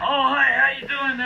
Oh, hi, how you doing?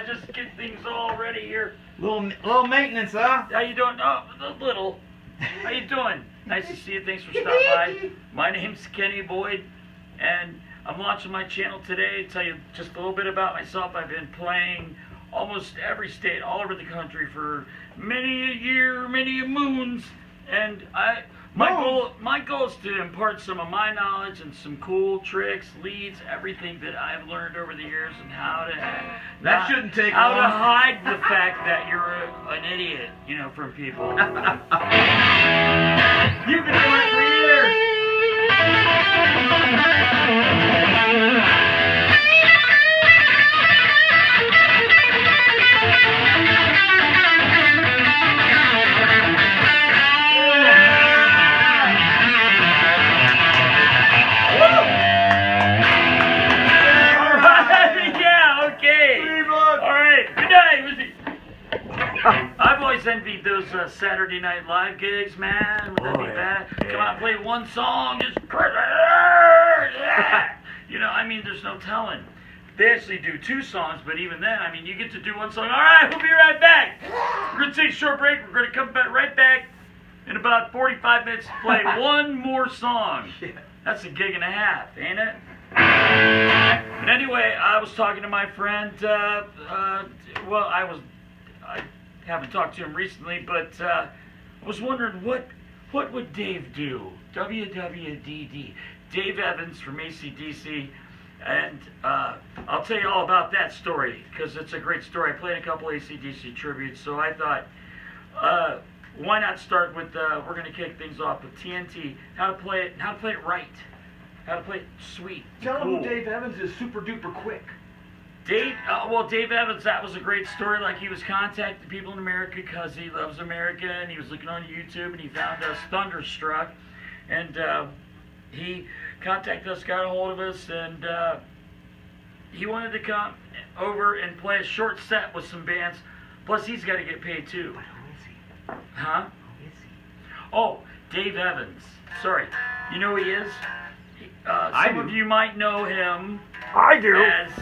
Just get things all ready here. Little maintenance, huh? How you doing? Oh, a little. How you doing? Nice to see you. Thanks for stopping by. My name's Kenny Boyd, and I'm launching my channel today to tell you just a little bit about myself. I've been playing almost every state, all over the country for many a year, many a moons, and my goal is to impart some of my knowledge and some cool tricks, leads, everything that I've learned over the years, and how to shouldn't take how long. to hide the fact that you're an idiot, from people. You've been doing it for years. I've always envied those Saturday Night Live gigs, man. Would that be bad? Come out and play one song, just there's no telling. They actually do two songs, but even then, you get to do one song. All right, we'll be right back. We're going to take a short break. We're going to come back right back in about 45 minutes to play one more song. That's a gig and a half, ain't it? But anyway, I was talking to my friend, I haven't talked to him recently, but I was wondering what would Dave do? WWDD. Dave Evans from AC/DC, and I'll tell you all about that story because it's a great story. I played a couple AC/DC tributes, so I thought, why not start with? We're going to kick things off with TNT. How to play it right. How to play it sweet. Tell cool. him who Dave Evans is. Super duper quick. Dave Evans, that was a great story. Like, he was contacting people in America because he loves America, and he was looking on YouTube, and he found us Thunderstruck, and he contacted us, got a hold of us, and he wanted to come over and play a short set with some bands. Plus, he's got to get paid too. But who is he? Huh? Who is he? Oh, Dave Evans. Sorry, you know who he is? Some of you might know him. I do. As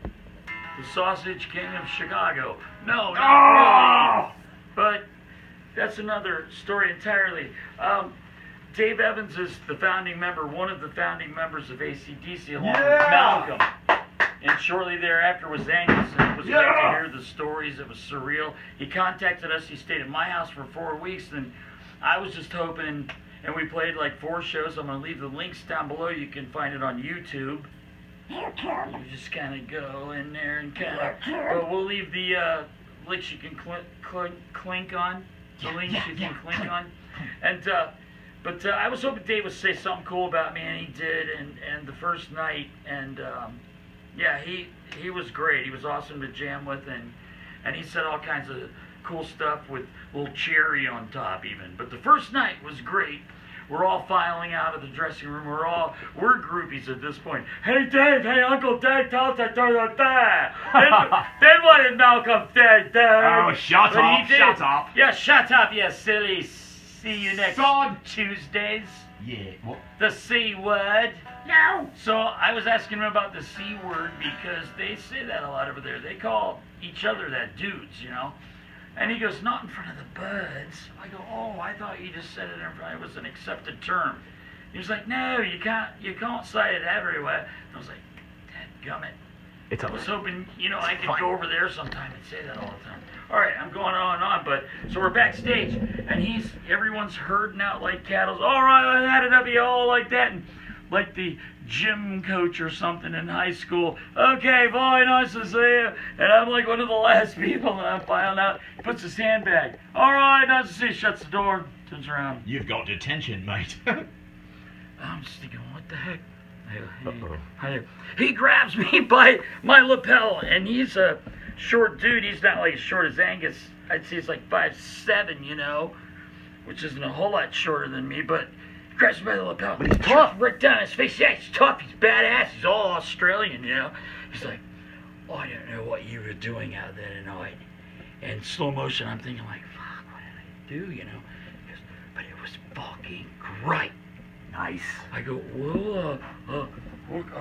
the Sausage King of Chicago. No, not really. But that's another story entirely. Dave Evans is the founding member, one of the founding members of AC/DC, along with Malcolm. And shortly thereafter was Angus, and it was great to hear the stories. It was surreal. He contacted us. He stayed at my house for 4 weeks, and I was just hoping, and we played like 4 shows. I'm going to leave the links down below. You can find it on YouTube. You just kind of go in there and kind of, but we'll leave the links you can clink on. The links you can clink on. And, but I was hoping Dave would say something cool about me, and he did. And the first night, and he was great. He was awesome to jam with, and he said all kinds of cool stuff with a little cherry on top even. But the first night was great. We're all filing out of the dressing room. We're groupies at this point. Hey Dave, hey Uncle Dave, tell us that. Then what did Malcolm say, Dave? Oh, shut up, shut up. Yeah, shut up, you silly. See you next Tuesdays. Yeah, what? The C word. No. So I was asking him about the C word because they say that a lot over there. They call each other that, dudes, And he goes, not in front of the birds. I go, oh, I thought you just said it in front. It was an accepted term. He was like, no, you can't say it everywhere. And I was like, dadgummit. I was hoping, I could go over there sometime and say that all the time. All right, I'm going on and on, but so we're backstage, and everyone's herding out like cattle. All right, I had it up you all like that, and like the gym coach or something in high school. Okay, boy, nice to see you. And I'm like one of the last people, and I'm filing out. He puts his handbag. All right, nice to see you. Shuts the door, turns around. You've got detention, mate. I'm just thinking, what the heck? He grabs me by my lapel, and he's a short dude. He's not like as short as Angus. I'd say he's like 5'7", which isn't a whole lot shorter than me, but he grabs me by the lapel. But he's tough. Right down his face. Yeah, he's tough. He's badass. He's all Australian, He's like, oh, I don't know what you were doing out there tonight. In slow motion, I'm thinking like, fuck, what did I do, He goes, but it was was fucking great. Nice. I go, well,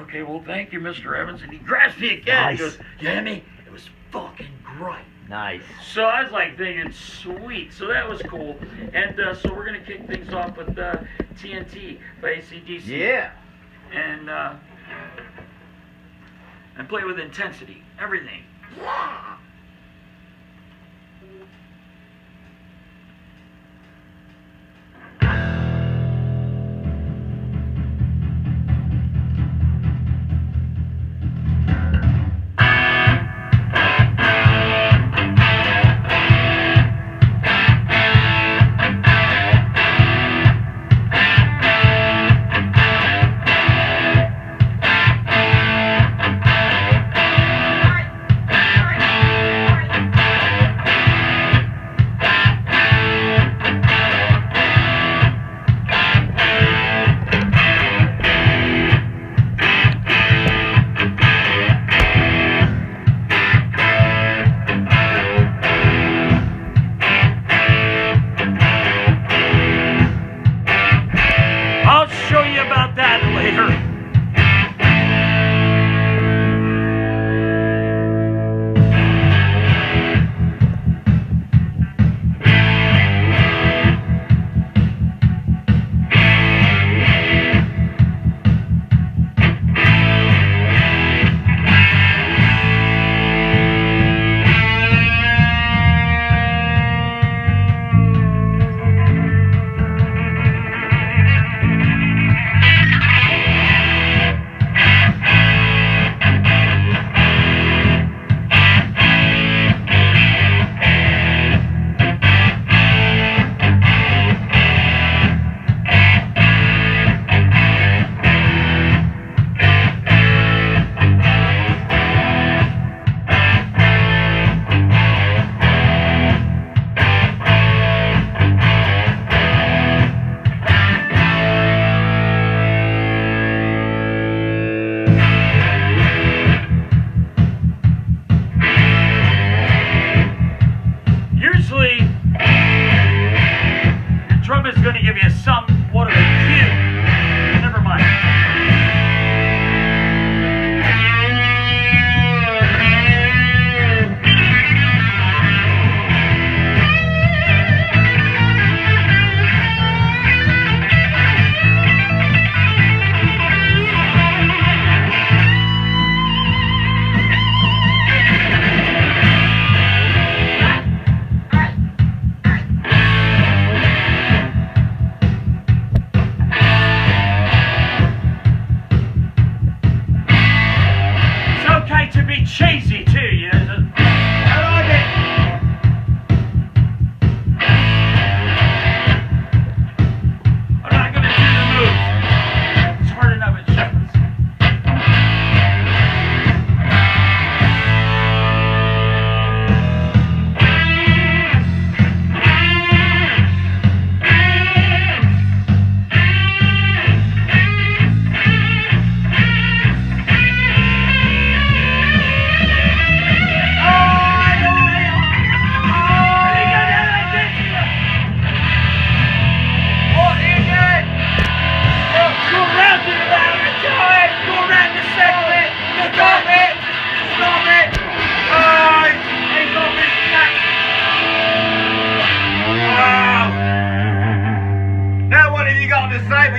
okay, well, thank you, Mr. Evans. And he grabs me again. Nice. He goes, you hear me? It was fucking great. Nice. So I was like thinking, sweet. So that was cool. And so we're going to kick things off with TNT by AC/DC. Yeah. And play with intensity. Everything.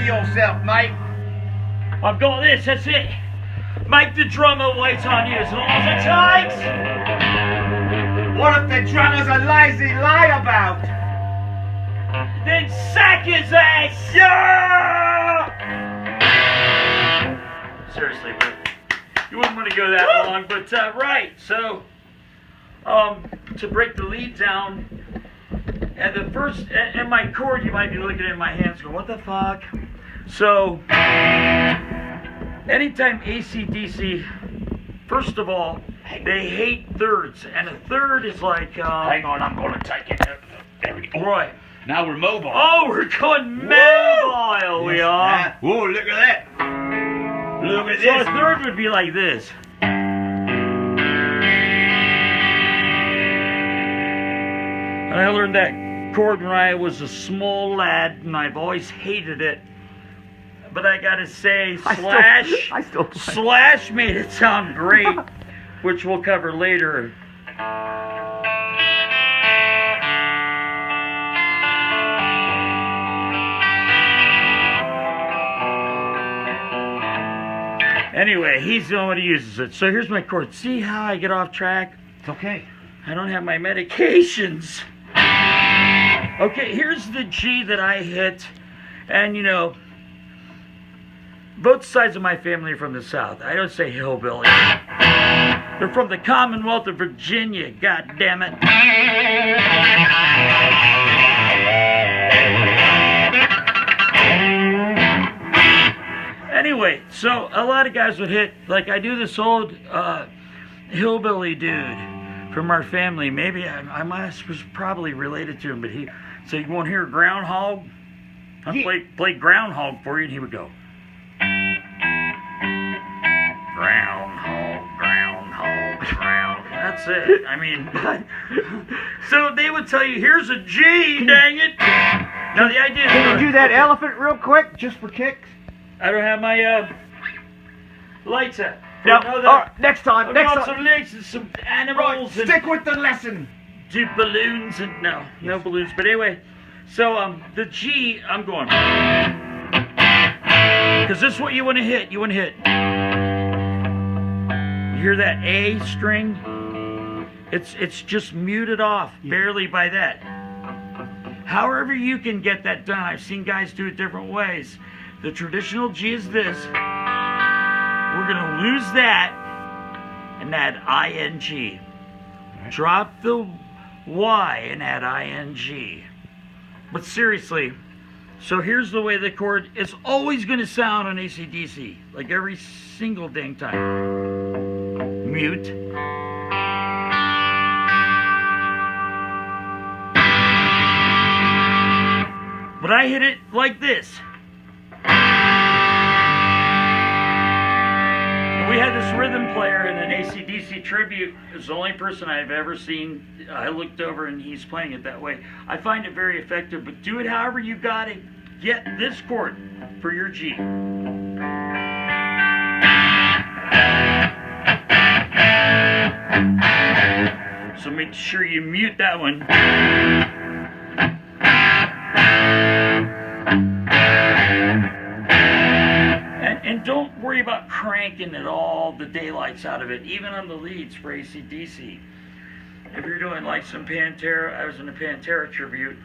yourself, mate. I've got this, that's it. Make the drummer wait on you as long as it takes. What if the drummer's a lazy layabout? Then sack his ass! Yeah! Seriously, but you wouldn't want to go that long, but right, so to break the lead down, and the first, and my chord, you might be looking at my hands going, what the fuck? So, anytime AC/DC, first of all, they hate thirds, and a third is like, hang on, I'm going to take it. There we go. Right. Now we're mobile. Oh, we're going mobile, we are. Whoa, look at that. Look at So this. a third would be like this. And I learned that chord when I was a small lad, and I've always hated it. But I gotta say, Slash, I still play. Slash made it sound great, which we'll cover later. Anyway, he's the one who uses it. So here's my chord. See how I get off track? It's okay. I don't have my medications. Okay, here's the G that I hit. And you know, both sides of my family are from the South. I don't say hillbilly. They're from the Commonwealth of Virginia, god damn it. Anyway, so a lot of guys would hit, like I do this old hillbilly dude from our family. Maybe I was probably related to him, but he said, "You want to hear groundhog?" I'll play groundhog for you, and he would go, groundhog, groundhog, ground. That's it. I mean, so they would tell you, here's a G, dang it. Now the idea is, Can you do that elephant real quick, just for kicks? I don't have my lights up. No. All right, next time. I Next got time. some legs and some animals and Stick with the lesson. do balloons and no balloons. But anyway, so the G, I'm going, because this is what you want to hit. You want to hit. You hear that A string? It's just muted off barely by that. However you can get that done. I've seen guys do it different ways. The traditional G is this. We're gonna lose that and add ing. Drop the Y and add ing. But seriously, so here's the way the chord is always gonna sound on AC/DC, like every single dang time. Mute. But I hit it like this. We had this rhythm player in an AC/DC tribute. It's the only person I've ever seen. I looked over and he's playing it that way. I find it very effective, but do it however you gotta get this chord for your G. So make sure you mute that one. And don't worry about cranking it all the daylights out of it, even on the leads for AC/DC. If you're doing like some Pantera, I was in a Pantera tribute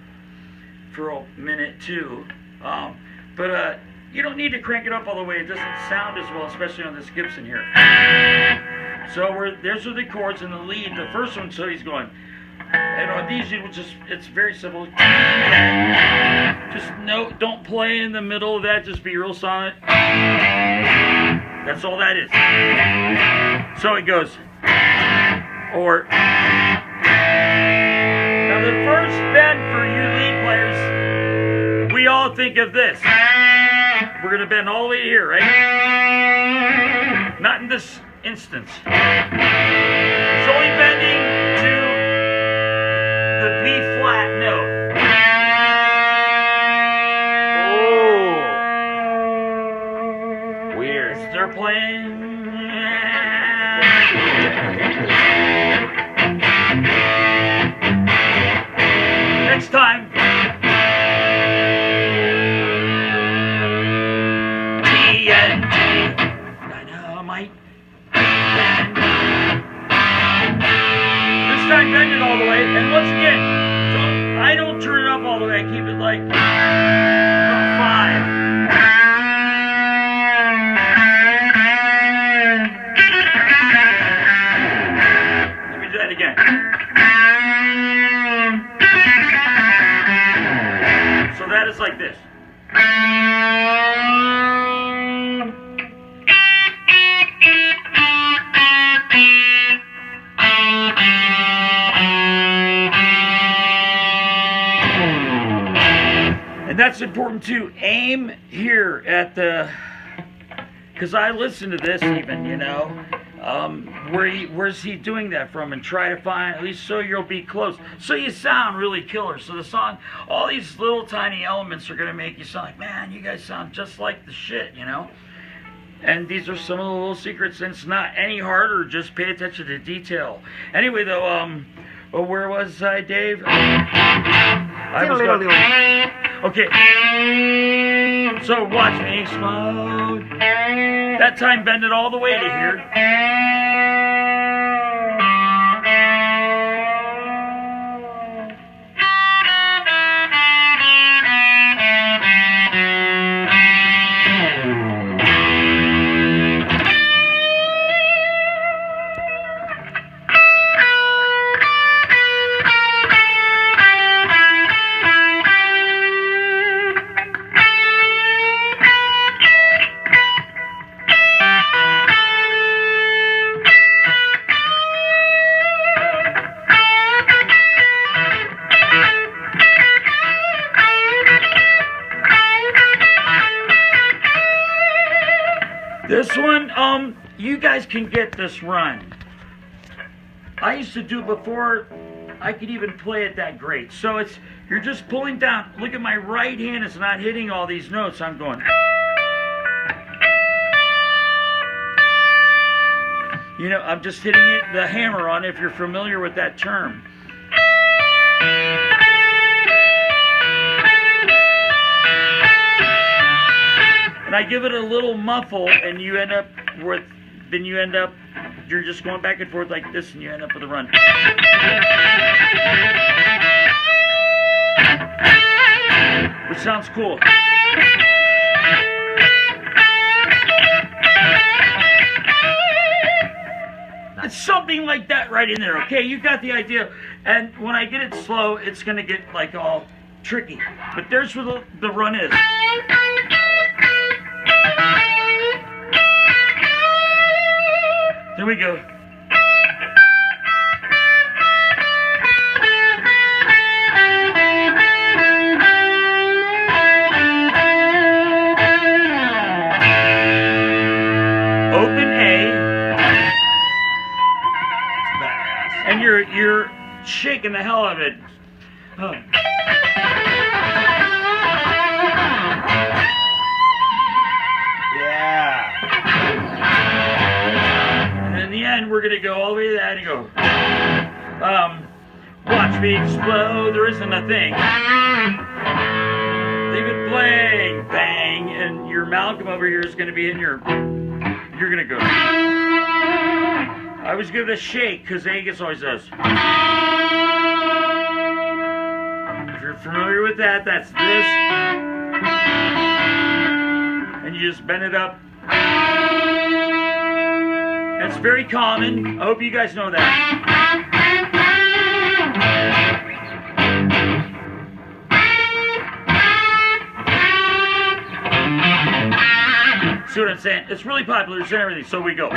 for a minute too. But you don't need to crank it up all the way. It doesn't sound as well, especially on this Gibson here. So those are the chords in the lead. The first one, so he's going. And on these, it's very simple. Just don't play in the middle of that. Just be real silent. That's all that is. So it goes. Or. Now the first bend for you lead players, we all think of this. We're going to bend all the way here, right? Not in this instance. It's only bending to the B flat note. Oh. Weird. They're playing. Next time. TNT. Dynamite. This time bend it all the way. And once again, I don't turn it up all the way. I keep it like about 5. Let me do that again. So that is like this. And that's important to aim here at the, because I listen to this even, you know. Where's he doing that from, and try to find, at least so you'll be close. So you sound really killer. So the song, all these little tiny elements are going to make you sound like, man, you guys sound just like the shit, you know? And these are some of the little secrets, and it's not any harder, just pay attention to detail. Anyway, though, where was I, Dave? I was going, okay. So watch me explode. That time bend it all the way to here. This one, you guys can get this run. I used to do it before I could even play it that great. So you're just pulling down. Look at my right hand, it's not hitting all these notes. I'm going. You know, I'm just hitting the hammer on it, if you're familiar with that term. And I give it a little muffle, and you end up with, you're just going back and forth like this, and you end up with a run. Which sounds cool. It's something like that right in there, okay? You got the idea. And when I get it slow, it's going to get like all tricky. But there's where the run is. There we go. Open A. And you're shaking the hell out of it. Oh. We're going to go all the way to that and go, watch me explode, there isn't a thing. Leave it blank, bang, and your Malcolm over here is going to be in you're going to go. I always give it a shake, because Angus always does. If you're familiar with that, that's this. And you just bend it up. It's very common. I hope you guys know that. See what I'm saying? It's really popular. It's in everything. So we go. I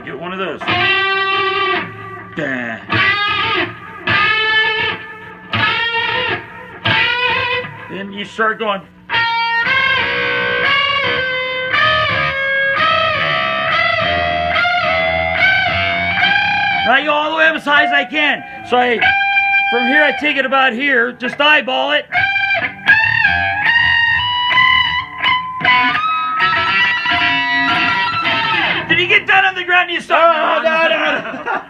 get one of those. Then you start going. Now I go all the way up as high as I can. So from here I take it about here, just eyeball it. Did you get down on the ground and you start? No.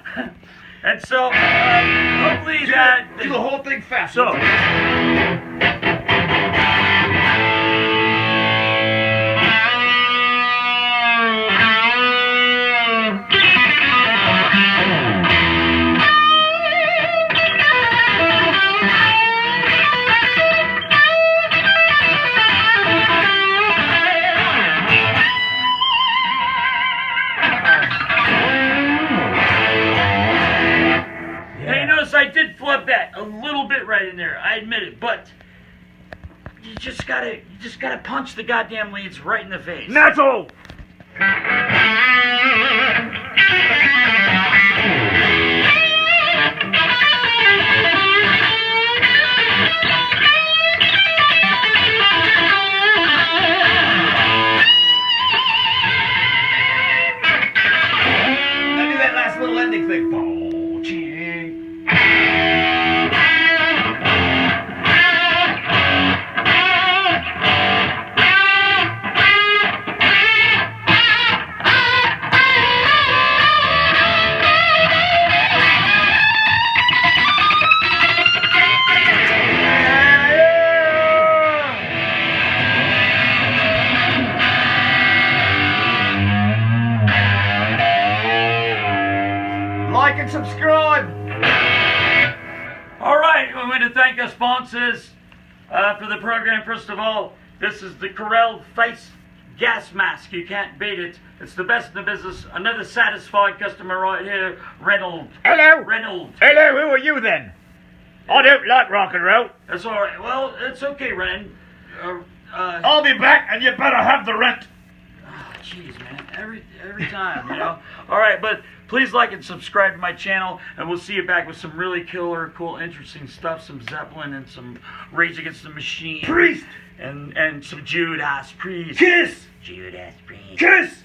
And so hopefully do the whole thing fast. So. I did flub that a little bit right in there. I admit it, but you just gotta punch the goddamn leads right in the face. Metal! like and subscribe. All right, we want to thank our sponsors for the program. First of all, this is the Corel Face Gas Mask. You can't beat it. It's the best in the business. Another satisfied customer right here, Reynolds. Hello. Reynolds. Hello, who are you then? I don't like rock and roll. That's all right. Well, it's okay, Ren. I'll be back and you better have the rent. Jeez, man. Every time, you know. All right, but please like and subscribe to my channel, and we'll see you back with some really killer, cool, interesting stuff. Some Zeppelin and some Rage Against the Machine. Priest. And some Judas Priest. Kiss. Judas Priest. Kiss.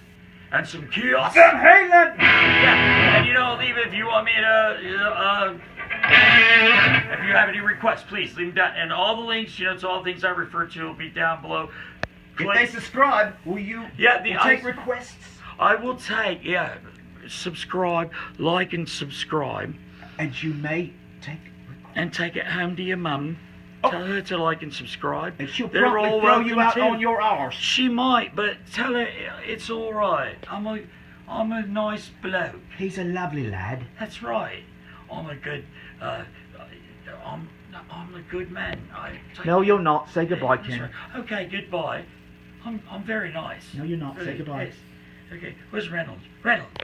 And some Kios. Van Halen. Yeah, and leave it if you want me to, if you have any requests, please leave them down. And all the links, it's all things I refer to will be down below. If they subscribe, will you take requests? I will take, subscribe, like and subscribe. And you may take requests. And take it home to your mum. Tell her to like and subscribe. And she'll They're probably all throw you out welcome on your arse. She might, but tell her it's all right. I'm a nice bloke. He's a lovely lad. That's right. I'm a good, I'm a good man. No, you're not. Say goodbye, That's Ken. right. Okay, goodbye. I'm very nice. No, you're not. Say Really, goodbye. yes. Okay, where's Reynolds? Reynolds,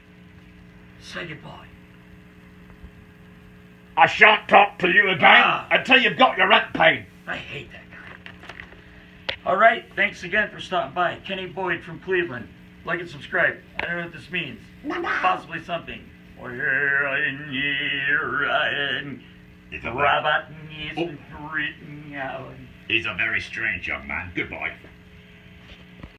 say goodbye. I shan't talk to you again until you've got your rent paid. I hate that guy. All right, thanks again for stopping by. Kenny Boyd from Cleveland. Like and subscribe. I don't know what this means. Possibly something. He's a Robot needs written out. very strange young man. Goodbye.